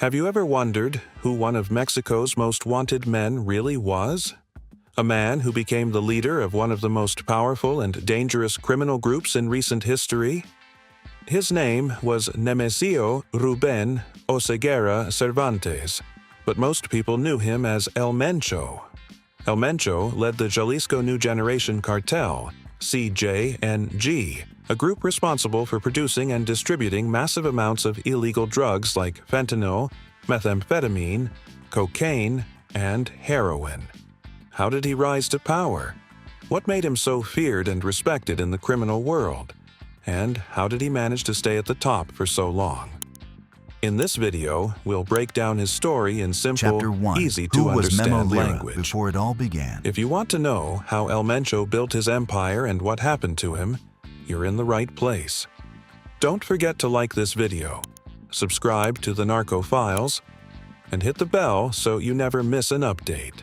Have you ever wondered who one of Mexico's most wanted men really was? A man who became the leader of one of the most powerful and dangerous criminal groups in recent history? His name was Nemesio Rubén Oseguera Cervantes, but most people knew him as El Mencho. El Mencho led the Jalisco New Generation Cartel, CJNG, a group responsible for producing and distributing massive amounts of illegal drugs like fentanyl, methamphetamine, cocaine, and heroin. How did he rise to power? What made him so feared and respected in the criminal world? And how did he manage to stay at the top for so long? In this video, we'll break down his story in simple, easy-to-understand language. Before it all began. If you want to know how El Mencho built his empire and what happened to him, you're in the right place. Don't forget to like this video, subscribe to the Narco Files, and hit the bell so you never miss an update.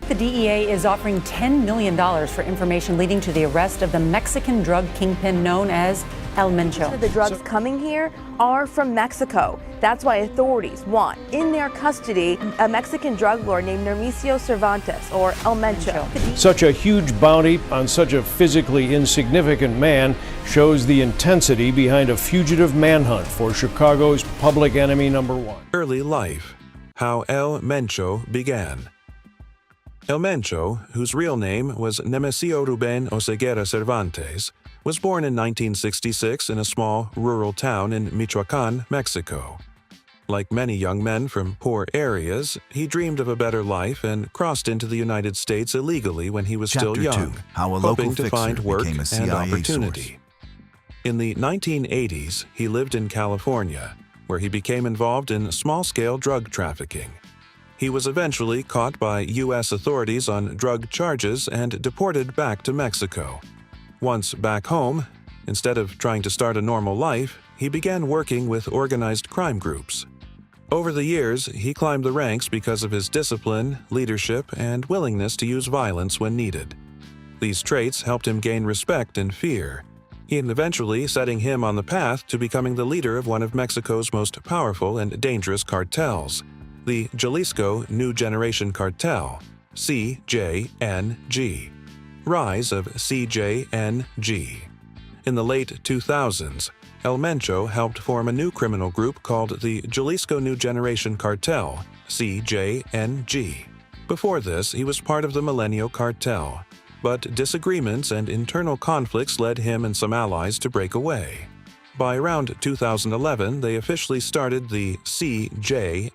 The DEA is offering $10 million for information leading to the arrest of the Mexican drug kingpin known as El Mencho. The drugs coming here are from Mexico. That's why authorities want in their custody a Mexican drug lord named Nemesio Cervantes, or El Mencho. Such a huge bounty on such a physically insignificant man shows the intensity behind a fugitive manhunt for Chicago's public enemy #1. Early life. How El Mencho began. El Mencho, whose real name was Nemesio Rubén Oseguera Cervantes, was born in 1966 in a small rural town in Michoacán, Mexico. Like many young men from poor areas, he dreamed of a better life and crossed into the United States illegally when he was still young, hoping to find work and opportunity. In the 1980s, he lived in California, where he became involved in small-scale drug trafficking. He was eventually caught by U.S. authorities on drug charges and deported back to Mexico. Once back home, instead of trying to start a normal life, he began working with organized crime groups. Over the years, he climbed the ranks because of his discipline, leadership, and willingness to use violence when needed. These traits helped him gain respect and fear, and eventually setting him on the path to becoming the leader of one of Mexico's most powerful and dangerous cartels, the Jalisco New Generation Cartel, CJNG. Rise of CJNG. In the late 2000s, El Mencho helped form a new criminal group called the Jalisco New Generation Cartel, CJNG. Before this, he was part of the Milenio Cartel, but disagreements and internal conflicts led him and some allies to break away. By around 2011, they officially started the CJNG.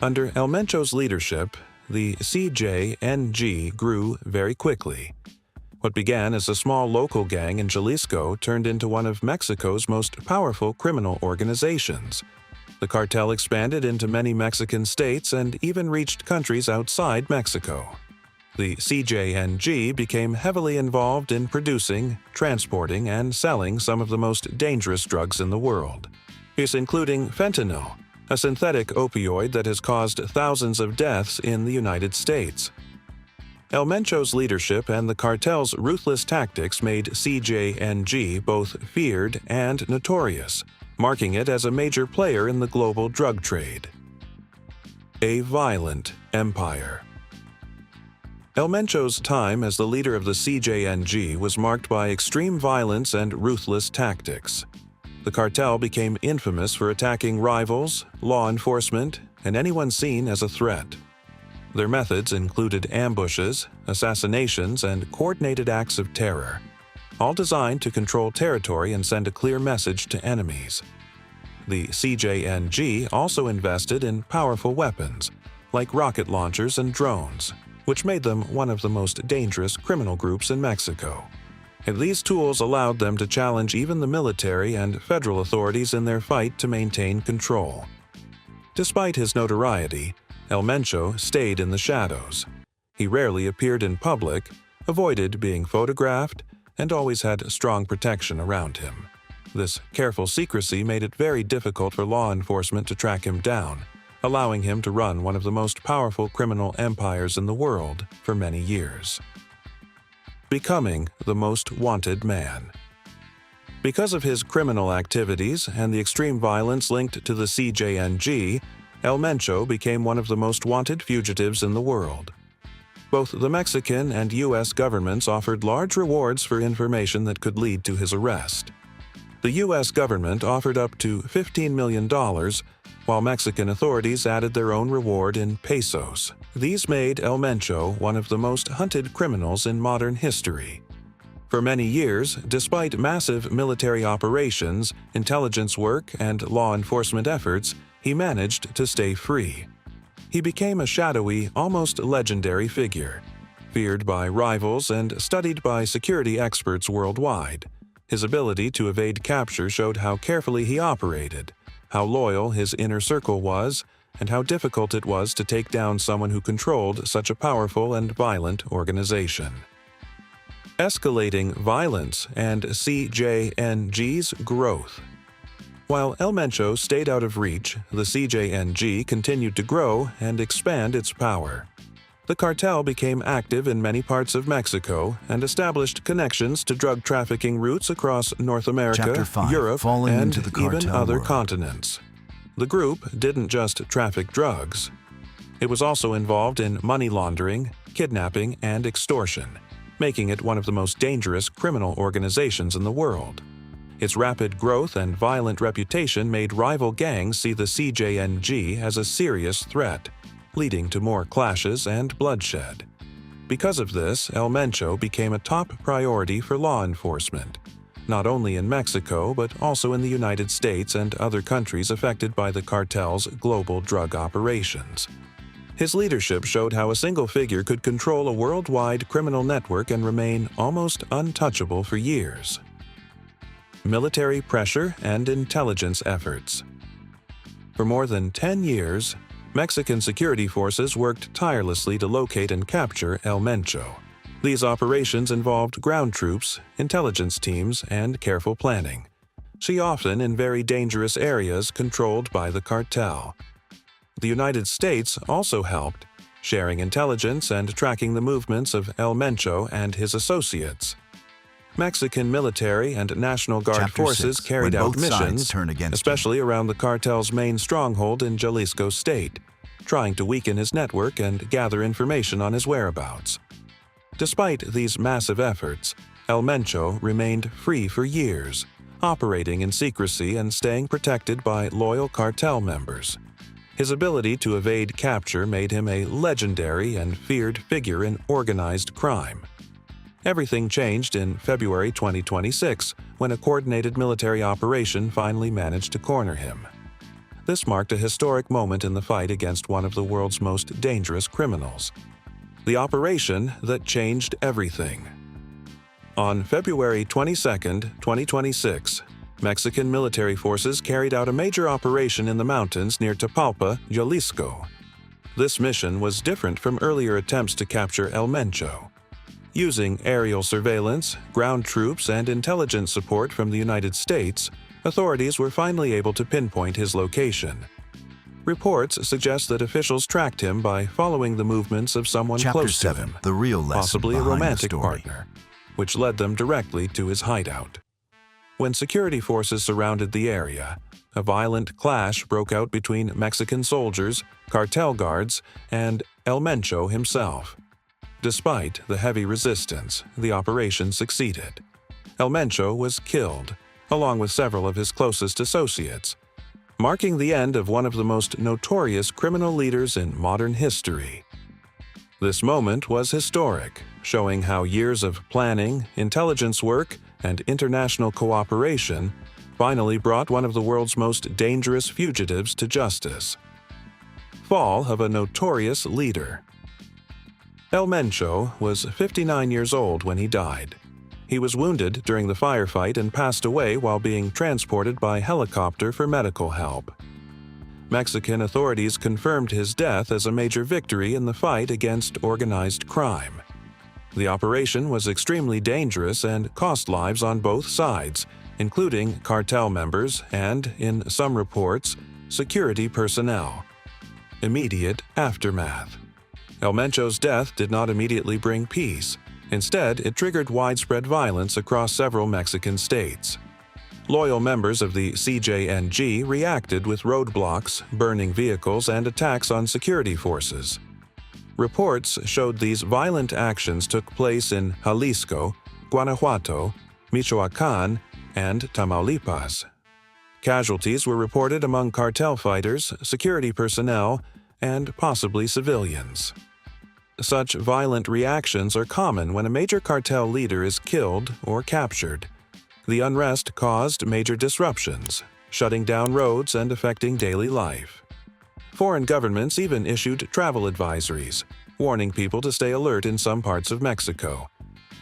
Under El Mencho's leadership, the CJNG grew very quickly. What began as a small local gang in Jalisco turned into one of Mexico's most powerful criminal organizations. The cartel expanded into many Mexican states and even reached countries outside Mexico. The CJNG became heavily involved in producing, transporting, and selling some of the most dangerous drugs in the world. These including fentanyl, a synthetic opioid that has caused thousands of deaths in the United States. El Mencho's leadership and the cartel's ruthless tactics made CJNG both feared and notorious, marking it as a major player in the global drug trade. A violent empire. El Mencho's time as the leader of the CJNG was marked by extreme violence and ruthless tactics. The cartel became infamous for attacking rivals, law enforcement, and anyone seen as a threat. Their methods included ambushes, assassinations, and coordinated acts of terror, all designed to control territory and send a clear message to enemies. The CJNG also invested in powerful weapons, like rocket launchers and drones, which made them one of the most dangerous criminal groups in Mexico. And these tools allowed them to challenge even the military and federal authorities in their fight to maintain control. Despite his notoriety, El Mencho stayed in the shadows. He rarely appeared in public, avoided being photographed, and always had strong protection around him. This careful secrecy made it very difficult for law enforcement to track him down, allowing him to run one of the most powerful criminal empires in the world for many years. Becoming the most wanted man. Because of his criminal activities and the extreme violence linked to the CJNG, El Mencho became one of the most wanted fugitives in the world. Both the Mexican and U.S. governments offered large rewards for information that could lead to his arrest. The U.S. government offered up to $15 million, while Mexican authorities added their own reward in pesos. These made El Mencho one of the most hunted criminals in modern history. For many years, despite massive military operations, intelligence work, and law enforcement efforts, he managed to stay free. He became a shadowy, almost legendary figure, feared by rivals and studied by security experts worldwide. His ability to evade capture showed how carefully he operated, how loyal his inner circle was, and how difficult it was to take down someone who controlled such a powerful and violent organization. Escalating violence and CJNG's growth. While El Mencho stayed out of reach, the CJNG continued to grow and expand its power. The cartel became active in many parts of Mexico and established connections to drug trafficking routes across North America, Chapter 5, Europe, Falling and into the even Cartel other World. continents. The group didn't just traffic drugs. It was also involved in money laundering, kidnapping, and extortion, making it one of the most dangerous criminal organizations in the world. Its rapid growth and violent reputation made rival gangs see the CJNG as a serious threat, leading to more clashes and bloodshed. Because of this, El Mencho became a top priority for law enforcement, not only in Mexico but also in the United States and other countries affected by the cartel's global drug operations. His leadership showed how a single figure could control a worldwide criminal network and remain almost untouchable for years. Military pressure and intelligence efforts. For more than 10 years, Mexican security forces worked tirelessly to locate and capture El Mencho. These operations involved ground troops, intelligence teams, and careful planning, often in very dangerous areas controlled by the cartel. The United States also helped, sharing intelligence and tracking the movements of El Mencho and his associates. Mexican military and National Guard Chapter forces 6, carried when out both sides missions, turn against especially around the cartel's main stronghold in Jalisco State, trying to weaken his network and gather information on his whereabouts. Despite these massive efforts, El Mencho remained free for years, operating in secrecy and staying protected by loyal cartel members. His ability to evade capture made him a legendary and feared figure in organized crime. Everything changed in February 2026, when a coordinated military operation finally managed to corner him. This marked a historic moment in the fight against one of the world's most dangerous criminals. The operation that changed everything. On February 22, 2026, Mexican military forces carried out a major operation in the mountains near Tapalpa, Jalisco. This mission was different from earlier attempts to capture El Mencho. Using aerial surveillance, ground troops, and intelligence support from the United States, authorities were finally able to pinpoint his location. Reports suggest that officials tracked him by following the movements of someone Chapter close 7, to him, the real lesson possibly a behind the romantic story. partner, which led them directly to his hideout. When security forces surrounded the area, a violent clash broke out between Mexican soldiers, cartel guards, and El Mencho himself. Despite the heavy resistance, the operation succeeded. El Mencho was killed, along with several of his closest associates, marking the end of one of the most notorious criminal leaders in modern history. This moment was historic, showing how years of planning, intelligence work, and international cooperation finally brought one of the world's most dangerous fugitives to justice. Fall of a notorious leader. El Mencho was 59 years old when he died. He was wounded during the firefight and passed away while being transported by helicopter for medical help. Mexican authorities confirmed his death as a major victory in the fight against organized crime. The operation was extremely dangerous and cost lives on both sides, including cartel members and, in some reports, security personnel. Immediate aftermath. El Mencho's death did not immediately bring peace. Instead, it triggered widespread violence across several Mexican states. Loyal members of the CJNG reacted with roadblocks, burning vehicles, and attacks on security forces. Reports showed these violent actions took place in Jalisco, Guanajuato, Michoacán, and Tamaulipas. Casualties were reported among cartel fighters, security personnel, and possibly civilians. Such violent reactions are common when a major cartel leader is killed or captured. The unrest caused major disruptions, shutting down roads and affecting daily life. Foreign governments even issued travel advisories, warning people to stay alert in some parts of Mexico.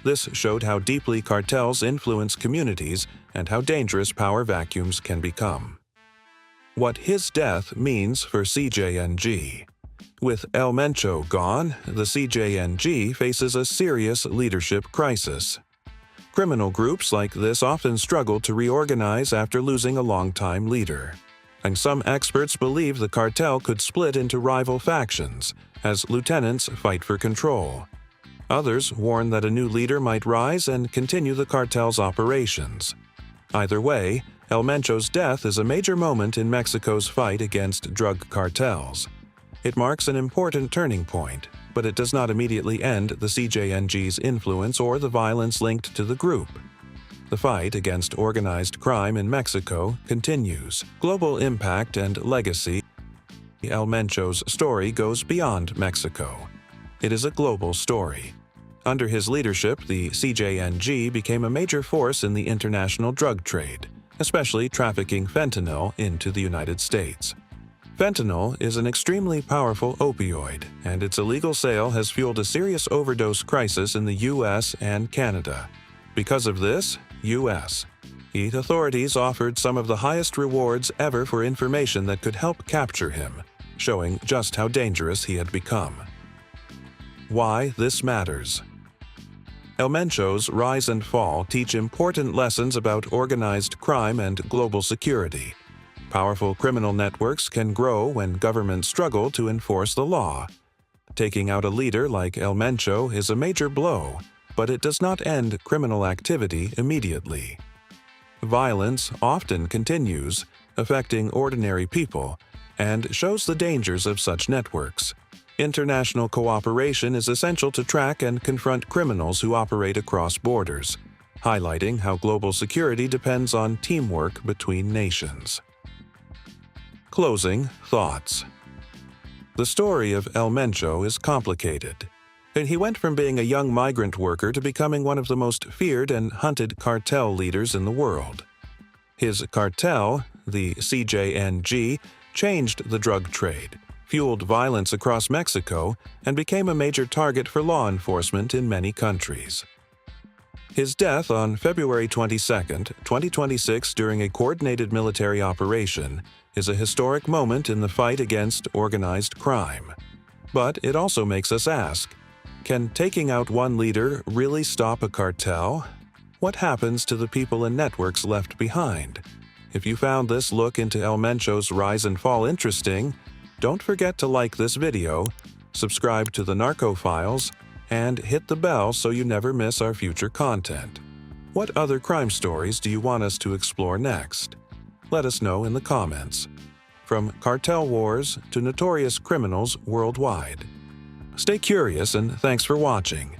This showed how deeply cartels influence communities and how dangerous power vacuums can become. What his death means for CJNG. With El Mencho gone, the CJNG faces a serious leadership crisis. Criminal groups like this often struggle to reorganize after losing a longtime leader. And some experts believe the cartel could split into rival factions as lieutenants fight for control. Others warn that a new leader might rise and continue the cartel's operations. Either way, El Mencho's death is a major moment in Mexico's fight against drug cartels. It marks an important turning point, but it does not immediately end the CJNG's influence or the violence linked to the group. The fight against organized crime in Mexico continues. Global impact and legacy. El Mencho's story goes beyond Mexico. It is a global story. Under his leadership, the CJNG became a major force in the international drug trade, especially trafficking fentanyl into the United States. Fentanyl is an extremely powerful opioid, and its illegal sale has fueled a serious overdose crisis in the U.S. and Canada. Because of this, U.S. authorities offered some of the highest rewards ever for information that could help capture him, showing just how dangerous he had become. Why this matters. El Mencho's rise and fall teach important lessons about organized crime and global security. Powerful criminal networks can grow when governments struggle to enforce the law. Taking out a leader like El Mencho is a major blow, but it does not end criminal activity immediately. Violence often continues, affecting ordinary people, and shows the dangers of such networks. International cooperation is essential to track and confront criminals who operate across borders, highlighting how global security depends on teamwork between nations. Closing thoughts. The story of El Mencho is complicated. He went from being a young migrant worker to becoming one of the most feared and hunted cartel leaders in the world. His cartel, the CJNG, changed the drug trade, fueled violence across Mexico, and became a major target for law enforcement in many countries. His death on February 22, 2026, during a coordinated military operation, is a historic moment in the fight against organized crime. But it also makes us ask, can taking out one leader really stop a cartel? What happens to the people and networks left behind? If you found this look into El Mencho's rise and fall interesting, don't forget to like this video, subscribe to the Narco Files, and hit the bell so you never miss our future content. What other crime stories do you want us to explore next? Let us know in the comments. From cartel wars to notorious criminals worldwide. Stay curious and thanks for watching.